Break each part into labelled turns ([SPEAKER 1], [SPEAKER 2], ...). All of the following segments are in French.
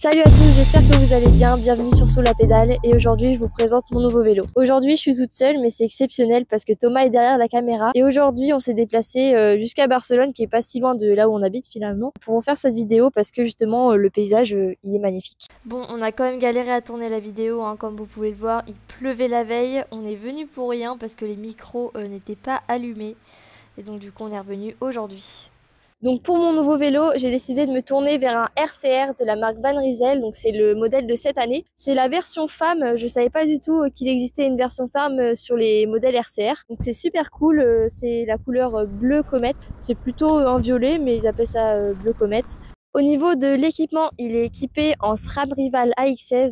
[SPEAKER 1] Salut à tous, j'espère que vous allez bien, bienvenue sur Sous la pédale et aujourd'hui je vous présente mon nouveau vélo. Aujourd'hui je suis toute seule mais c'est exceptionnel parce que Thomas est derrière la caméra et aujourd'hui on s'est déplacé jusqu'à Barcelone qui est pas si loin de là où on habite finalement pour vous faire cette vidéo parce que justement le paysage il est magnifique. Bon, on a quand même galéré à tourner la vidéo comme vous pouvez le voir, il pleuvait la veille, on est venu pour rien parce que les micros n'étaient pas allumés et donc du coup on est revenu aujourd'hui. Donc pour mon nouveau vélo, j'ai décidé de me tourner vers un RCR de la marque Van Rysel, donc c'est le modèle de cette année. C'est la version femme, je savais pas du tout qu'il existait une version femme sur les modèles RCR. Donc c'est super cool, c'est la couleur bleu comète. C'est plutôt un violet mais ils appellent ça bleu comète. Au niveau de l'équipement, il est équipé en SRAM Rival AXS.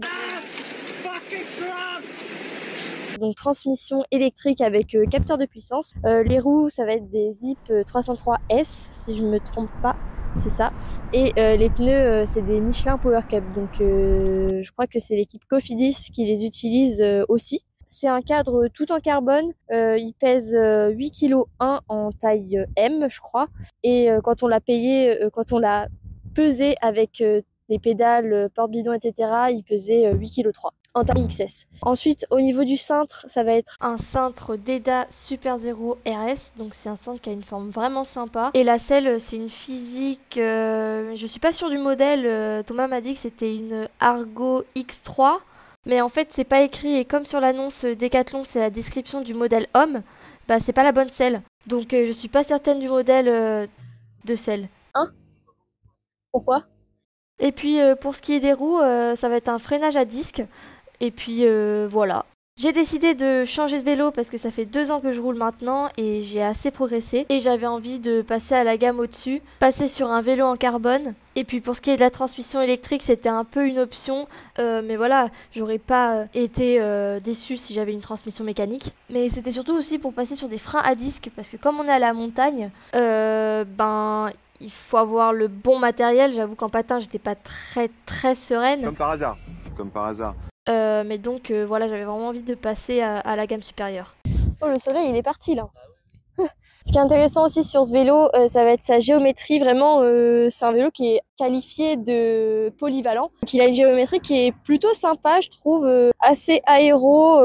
[SPEAKER 1] Donc transmission électrique avec capteur de puissance. Les roues, ça va être des Zip 303S, si je ne me trompe pas, c'est ça. Et les pneus, c'est des Michelin Power Cup. Donc je crois que c'est l'équipe Cofidis qui les utilise aussi. C'est un cadre tout en carbone, il pèse 8 kg 1 en taille M, je crois. Et quand on l'a payé, quand on l'a pesé avec les pédales, porte-bidon, etc., il pesait 8 kg 3 en taille XS. Ensuite, au niveau du cintre, ça va être un cintre Deda Super Zero RS. Donc c'est un cintre qui a une forme vraiment sympa. Et la selle, c'est une physique, je suis pas sûre du modèle. Thomas m'a dit que c'était une Argo X3. Mais en fait, c'est pas écrit. Et comme sur l'annonce Decathlon, c'est la description du modèle homme, bah c'est pas la bonne selle. Donc je suis pas certaine du modèle de selle. Hein? Pourquoi? Et puis pour ce qui est des roues, ça va être un freinage à disque. Et puis voilà. J'ai décidé de changer de vélo parce que ça fait 2 ans que je roule maintenant et j'ai assez progressé. Et j'avais envie de passer à la gamme au-dessus, passer sur un vélo en carbone. Et puis pour ce qui est de la transmission électrique, c'était un peu une option. Mais voilà, j'aurais pas été déçue si j'avais une transmission mécanique. Mais c'était surtout aussi pour passer sur des freins à disque parce que comme on est à la montagne, il faut avoir le bon matériel. J'avoue qu'en patin, j'étais pas très sereine.
[SPEAKER 2] Comme par hasard. Comme par hasard.
[SPEAKER 1] Mais donc voilà, j'avais vraiment envie de passer à la gamme supérieure. Oh, le soleil, il est parti là. Ce qui est intéressant aussi sur ce vélo, ça va être sa géométrie. Vraiment, c'est un vélo qui est qualifié de polyvalent. Donc, il a une géométrie qui est plutôt sympa, je trouve, assez aéro.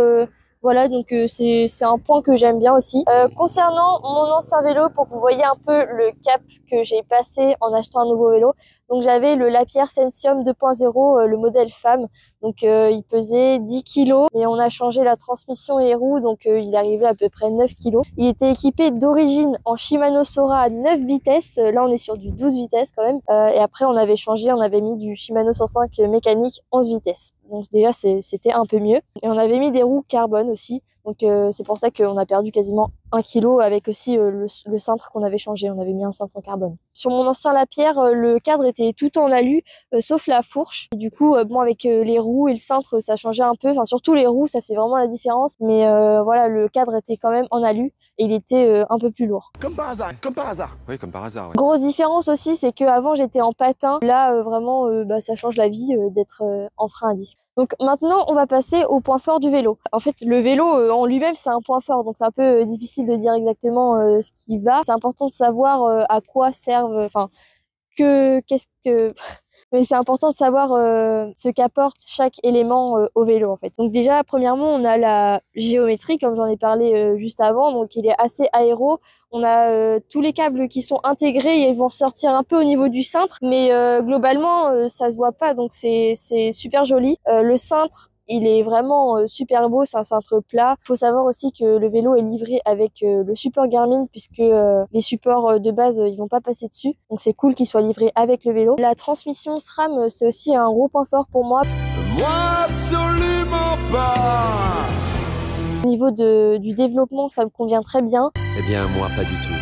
[SPEAKER 1] Voilà, donc c'est un point que j'aime bien aussi. Concernant mon ancien vélo, pour que vous voyez un peu le cap que j'ai passé en achetant un nouveau vélo, donc j'avais le Lapierre Sensium 2.0, le modèle femme. Donc il pesait 10 kg, mais on a changé la transmission et les roues, donc il arrivait à peu près 9 kg. Il était équipé d'origine en Shimano Sora à 9 vitesses. Là on est sur du 12 vitesses quand même. Et après on avait changé, on avait mis du Shimano 105 mécanique 11 vitesses. Donc déjà c'était un peu mieux. Et on avait mis des roues carbone aussi. Donc c'est pour ça qu'on a perdu quasiment 1 kg avec aussi le cintre qu'on avait changé. On avait mis un cintre en carbone. Sur mon ancien Lapierre, le cadre était tout en alu, sauf la fourche. Et du coup, bon, avec les roues et le cintre, ça changeait un peu. Enfin, surtout les roues, ça faisait vraiment la différence. Mais voilà, le cadre était quand même en alu et il était un peu plus lourd.
[SPEAKER 2] Comme par hasard, comme par hasard. Oui, comme par hasard. Ouais.
[SPEAKER 1] Grosse différence aussi, c'est qu'avant j'étais en patin. Là, vraiment, ça change la vie d'être en frein à disque. Donc maintenant, on va passer au point fort du vélo. En fait, le vélo en lui-même, c'est un point fort. Donc c'est un peu difficile de dire exactement ce qui va. C'est important de savoir à quoi servent, enfin, qu'est-ce que... Mais c'est important de savoir ce qu'apporte chaque élément au vélo en fait. Donc déjà, premièrement, on a la géométrie, comme j'en ai parlé juste avant, donc il est assez aéro. On a tous les câbles qui sont intégrés et ils vont ressortir un peu au niveau du cintre, mais globalement, ça se voit pas, donc c'est super joli. Le cintre, il est vraiment super beau, c'est un cintre plat. Il faut savoir aussi que le vélo est livré avec le support Garmin puisque les supports de base, ils vont pas passer dessus. Donc c'est cool qu'il soit livré avec le vélo. La transmission SRAM, c'est aussi un gros point fort pour moi.
[SPEAKER 2] Moi, absolument pas.
[SPEAKER 1] Au niveau du développement, ça me convient très bien.
[SPEAKER 2] Eh bien, moi, pas du tout.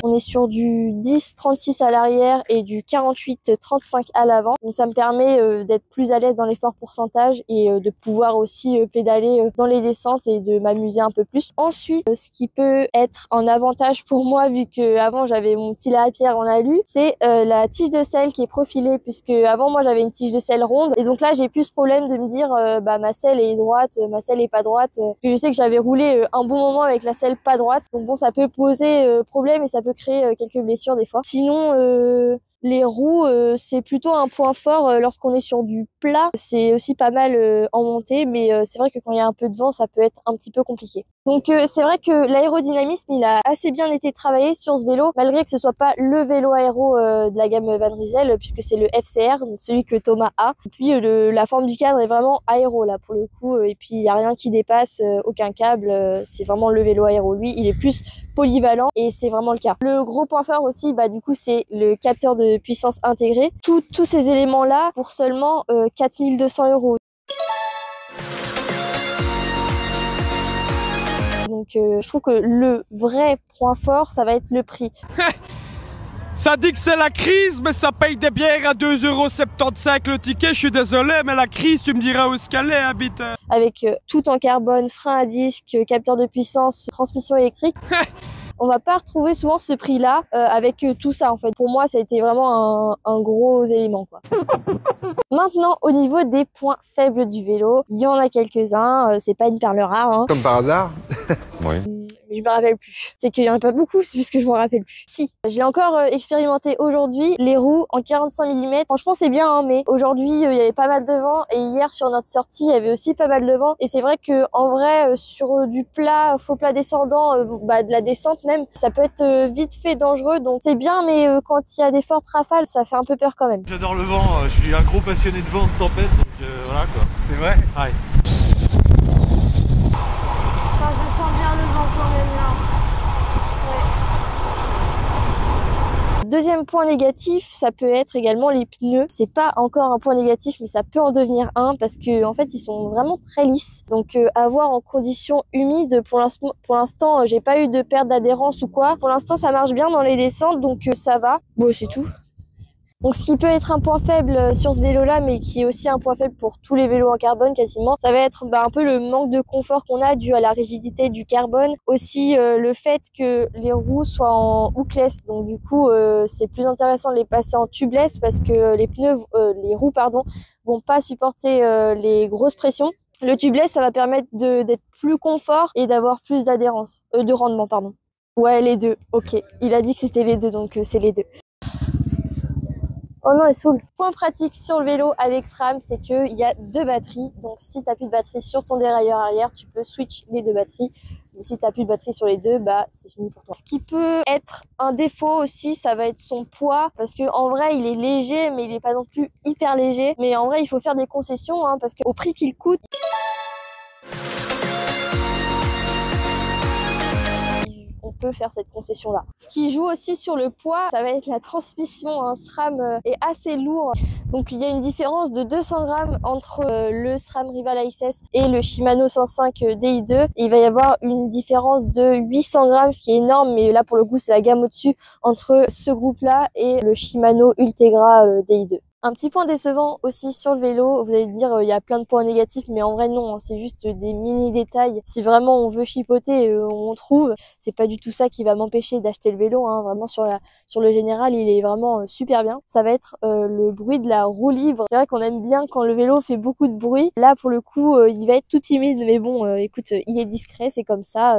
[SPEAKER 1] On est sur du 10-36 à l'arrière et du 48-35 à l'avant. Donc ça me permet d'être plus à l'aise dans les forts pourcentages et de pouvoir aussi pédaler dans les descentes et de m'amuser un peu plus. Ensuite, ce qui peut être un avantage pour moi, vu que avant j'avais mon petit Lapierre en alu, c'est la tige de selle qui est profilée, puisque avant moi j'avais une tige de selle ronde. Et donc là j'ai plus ce problème de me dire ma selle est droite, ma selle est pas droite. Je sais que j'avais roulé un bon moment avec la selle pas droite. Donc bon, ça peut poser problème et ça peut créer quelques blessures des fois. Sinon, Les roues, c'est plutôt un point fort lorsqu'on est sur du plat. C'est aussi pas mal en montée, mais c'est vrai que quand il y a un peu de vent, ça peut être un petit peu compliqué. Donc c'est vrai que l'aérodynamisme, il a assez bien été travaillé sur ce vélo, malgré que ce soit pas le vélo aéro de la gamme Van Rysel, puisque c'est le FCR, donc celui que Thomas a. Et puis la forme du cadre est vraiment aéro là pour le coup, et puis il y a rien qui dépasse, aucun câble, c'est vraiment le vélo aéro. Lui, il est plus polyvalent et c'est vraiment le cas. Le gros point fort aussi, du coup, c'est le capteur de puissance intégré. Tous ces éléments là pour seulement 4200 €. Donc je trouve que le vrai point fort, ça va être le prix.
[SPEAKER 3] Ça dit que c'est la crise, mais ça paye des bières à 2,75 € le ticket. Je suis désolé, mais la crise, tu me diras où ce qu'elle est, habite.
[SPEAKER 1] Avec tout en carbone, frein à disque, capteur de puissance, transmission électrique. On va pas retrouver souvent ce prix-là avec tout ça en fait. Pour moi, ça a été vraiment un gros élément, quoi. Maintenant, au niveau des points faibles du vélo, il y en a quelques-uns. C'est pas une perle rare, hein.
[SPEAKER 2] Comme par hasard. Oui.
[SPEAKER 1] Mais je me rappelle plus. C'est qu'il y en a pas beaucoup, c'est juste que je me rappelle plus. Si, je l'ai encore expérimenté aujourd'hui. Les roues en 45 mm. Franchement, c'est bien, hein, mais aujourd'hui, il y avait pas mal de vent. Et hier, sur notre sortie, il y avait aussi pas mal de vent. Et c'est vrai que en vrai, sur du plat, faux plat descendant, de la descente même, ça peut être vite fait dangereux. Donc c'est bien, mais quand il y a des fortes rafales, ça fait un peu peur quand même.
[SPEAKER 4] J'adore le vent. Je suis un gros passionné de vent, de tempête. Donc voilà quoi.
[SPEAKER 3] C'est vrai?
[SPEAKER 4] Ouais.
[SPEAKER 1] Je sens bien le vent quand même là. Ouais. Deuxième point négatif, ça peut être également les pneus. C'est pas encore un point négatif, mais ça peut en devenir un parce que en fait ils sont vraiment très lisses. Donc à voir en conditions humides. Pour l'instant, j'ai pas eu de perte d'adhérence ou quoi. Pour l'instant, ça marche bien dans les descentes, donc ça va. Bon, c'est tout. Donc ce qui peut être un point faible sur ce vélo-là, mais qui est aussi un point faible pour tous les vélos en carbone quasiment, ça va être un peu le manque de confort qu'on a dû à la rigidité du carbone. Aussi le fait que les roues soient en hookless, donc du coup c'est plus intéressant de les passer en tubeless parce que les roues vont pas supporter les grosses pressions. Le tubeless, ça va permettre d'être plus confort et d'avoir plus d'adhérence, de rendement pardon. Ouais, les deux, ok. Il a dit que c'était les deux, donc c'est les deux. Oh non, elle saoule. Point pratique sur le vélo avec SRAM, c'est qu'il y a 2 batteries. Donc si tu n'as plus de batterie sur ton dérailleur arrière, tu peux switch les 2 batteries. Mais si tu n'as plus de batterie sur les deux, c'est fini pour toi. Ce qui peut être un défaut aussi, ça va être son poids. Parce que en vrai, il est léger, mais il n'est pas non plus hyper léger. Mais en vrai, il faut faire des concessions, hein, parce qu'au prix qu'il coûte, on peut faire cette concession là. Ce qui joue aussi sur le poids, ça va être la transmission. Un SRAM est assez lourd, donc il y a une différence de 200 grammes entre le SRAM Rival AXS et le Shimano 105 Di2. Et il va y avoir une différence de 800 grammes, ce qui est énorme, mais là pour le coup c'est la gamme au-dessus entre ce groupe là et le Shimano Ultegra Di2. Un petit point décevant aussi sur le vélo, vous allez me dire il y a plein de points négatifs, mais en vrai non, hein, c'est juste des mini détails. Si vraiment on veut chipoter, on trouve. C'est pas du tout ça qui va m'empêcher d'acheter le vélo, hein. Vraiment sur le général, il est vraiment super bien. Ça va être le bruit de la roue libre. C'est vrai qu'on aime bien quand le vélo fait beaucoup de bruit. Là pour le coup, il va être tout timide, mais bon, écoute, il est discret, c'est comme ça.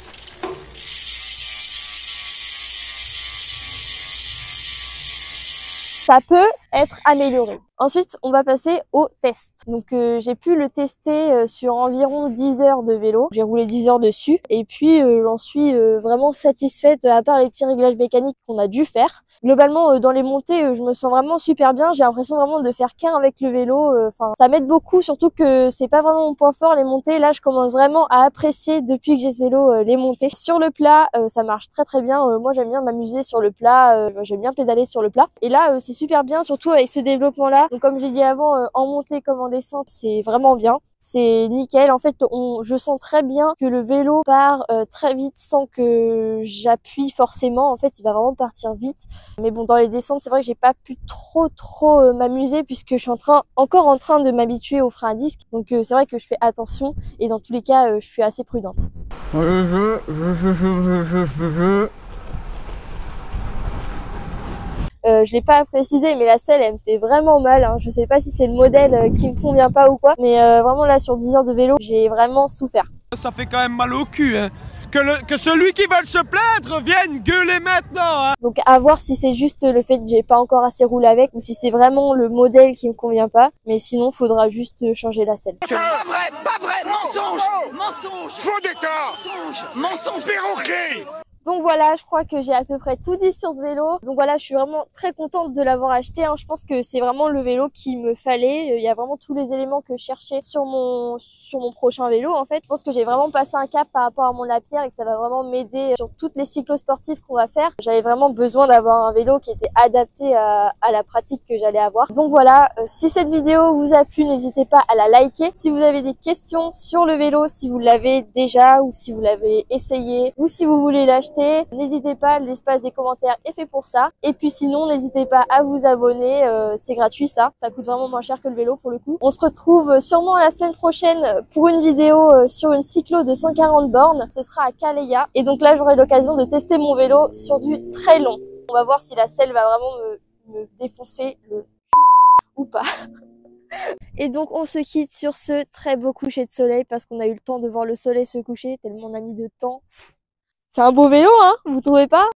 [SPEAKER 1] Ça peut être amélioré. Ensuite, on va passer au test. Donc j'ai pu le tester sur environ 10 heures de vélo. J'ai roulé 10 heures dessus et puis j'en suis vraiment satisfaite, à part les petits réglages mécaniques qu'on a dû faire. Globalement, dans les montées, je me sens vraiment super bien. J'ai l'impression vraiment de faire qu'un avec le vélo. Enfin, ça m'aide beaucoup, surtout que c'est pas vraiment mon point fort, les montées. Là, je commence vraiment à apprécier depuis que j'ai ce vélo les montées. Sur le plat, ça marche très très bien. Moi, j'aime bien m'amuser sur le plat. J'aime bien pédaler sur le plat. Et là, c'est super bien, surtout avec ce développement-là. Donc, comme j'ai dit avant, en montée comme en descente, c'est vraiment bien. C'est nickel. En fait, je sens très bien que le vélo part très vite sans que j'appuie forcément. En fait, il va vraiment partir vite. Mais bon, dans les descentes, c'est vrai que j'ai pas pu trop m'amuser puisque je suis encore en train de m'habituer au frein à disque. Donc c'est vrai que je fais attention et dans tous les cas, je suis assez prudente. Je l'ai pas précisé, mais la selle elle me fait vraiment mal, hein. Je sais pas si c'est le modèle qui me convient pas ou quoi, mais vraiment là sur 10 heures de vélo, j'ai vraiment souffert.
[SPEAKER 3] Ça fait quand même mal au cul, hein. que celui qui veut se plaindre vienne gueuler maintenant, hein.
[SPEAKER 1] Donc à voir si c'est juste le fait que j'ai pas encore assez roulé avec ou si c'est vraiment le modèle qui me convient pas. Mais sinon, faudra juste changer la selle.
[SPEAKER 5] Pas vrai, mensonge, mensonge,
[SPEAKER 2] Faux décor,
[SPEAKER 5] mensonge,
[SPEAKER 2] perroquet.
[SPEAKER 1] Donc voilà, je crois que j'ai à peu près tout dit sur ce vélo. Donc voilà, je suis vraiment très contente de l'avoir acheté, hein. Je pense que c'est vraiment le vélo qu'il me fallait. Il y a vraiment tous les éléments que je cherchais sur mon prochain vélo en fait. Je pense que j'ai vraiment passé un cap par rapport à mon Lapierre et que ça va vraiment m'aider sur toutes les cyclosportives qu'on va faire. J'avais vraiment besoin d'avoir un vélo qui était adapté à la pratique que j'allais avoir. Donc voilà, si cette vidéo vous a plu, n'hésitez pas à la liker. Si vous avez des questions sur le vélo, si vous l'avez déjà ou si vous l'avez essayé ou si vous voulez l'acheter, n'hésitez pas, l'espace des commentaires est fait pour ça. Et puis sinon, n'hésitez pas à vous abonner, c'est gratuit ça coûte vraiment moins cher que le vélo pour le coup. On se retrouve sûrement la semaine prochaine pour une vidéo sur une cyclo de 140 bornes, ce sera à Calais. Et donc là, j'aurai l'occasion de tester mon vélo sur du très long. On va voir si la selle va vraiment me défoncer le ou pas. Et donc on se quitte sur ce très beau coucher de soleil parce qu'on a eu le temps de voir le soleil se coucher tellement on a mis de temps. C'est un beau vélo, hein, vous trouvez pas?